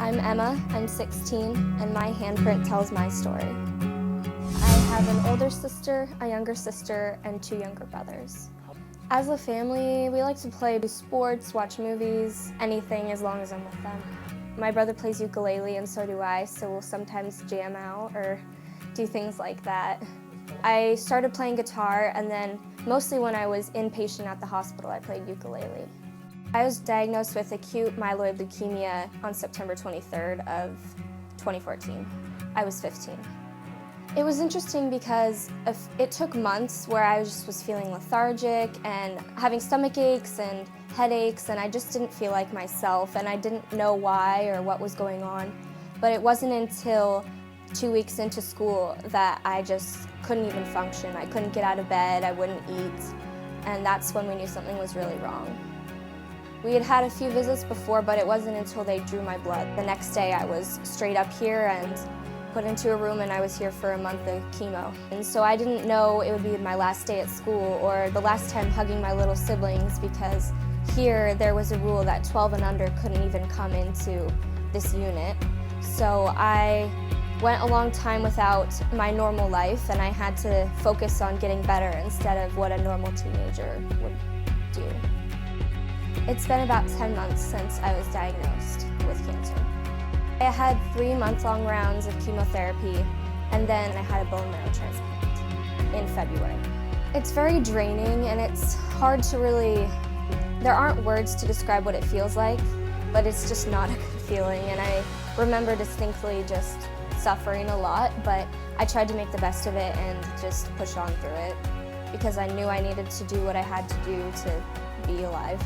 I'm Emma, I'm 16, and my handprint tells my story. I have an older sister, a younger sister, and 2 younger brothers. As a family, we like to play sports, watch movies, anything as long as I'm with them. My brother plays ukulele and so do I, so we'll sometimes jam out or do things like that. I started playing guitar, and then mostly when I was inpatient at the hospital, I played ukulele. I was diagnosed with acute myeloid leukemia on September 23rd of 2014. I was 15. It was interesting because it took months where I just was feeling lethargic and having stomach aches and headaches, and I just didn't feel like myself, and I didn't know why or what was going on. But it wasn't until 2 weeks into school that I just couldn't even function. I couldn't get out of bed, I wouldn't eat, and that's when we knew something was really wrong. We had had a few visits before, but it wasn't until they drew my blood. The next day I was straight up here and put into a room, and I was here for a month of chemo. And so I didn't know it would be my last day at school or the last time hugging my little siblings, because here there was a rule that 12 and under couldn't even come into this unit. So I went a long time without my normal life, and I had to focus on getting better instead of what a normal teenager would do. It's been about 10 months since I was diagnosed with cancer. I had 3 month-long rounds of chemotherapy, and then I had a bone marrow transplant in February. It's very draining, and it's hard to there aren't words to describe what it feels like, but it's just not a good feeling, and I remember distinctly just suffering a lot, but I tried to make the best of it and just push on through it because I knew I needed to do what I had to do to be alive.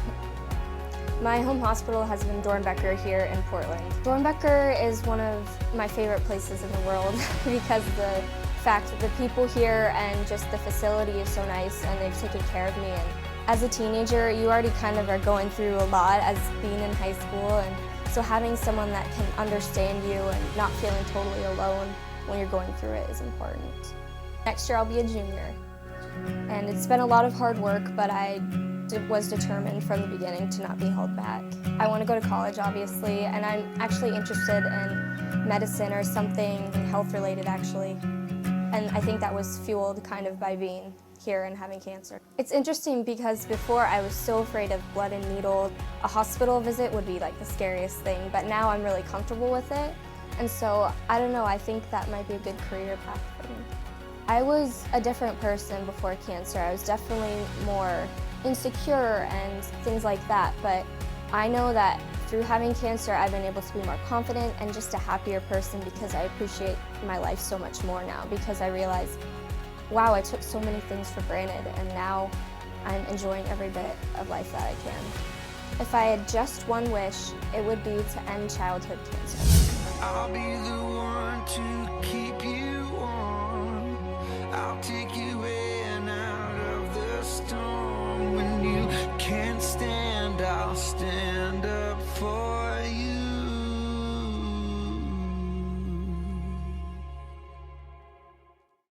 My home hospital has been Dornbecker here in Portland. Dornbecker is one of my favorite places in the world because the fact that the people here and just the facility is so nice, and they've taken care of me. And as a teenager, you already kind of are going through a lot as being in high school, and so having someone that can understand you and not feeling totally alone when you're going through it is important. Next year I'll be a junior, and it's been a lot of hard work, but I was determined from the beginning to not be held back. I want to go to college, obviously, and I'm actually interested in medicine or something health-related, actually. And I think that was fueled kind of by being here and having cancer. It's interesting because before I was so afraid of blood and needles. A hospital visit would be like the scariest thing, but now I'm really comfortable with it. And so, I don't know, I think that might be a good career path for me. I was a different person before cancer. I was definitely more insecure and things like that, but I know that through having cancer I've been able to be more confident and just a happier person because I appreciate my life so much more now, because I realize, wow, I took so many things for granted, and now I'm enjoying every bit of life that I can. If I had just one wish, it would be to end childhood cancer. I'll be the one to keep you warm. I'll take you in out of the storm.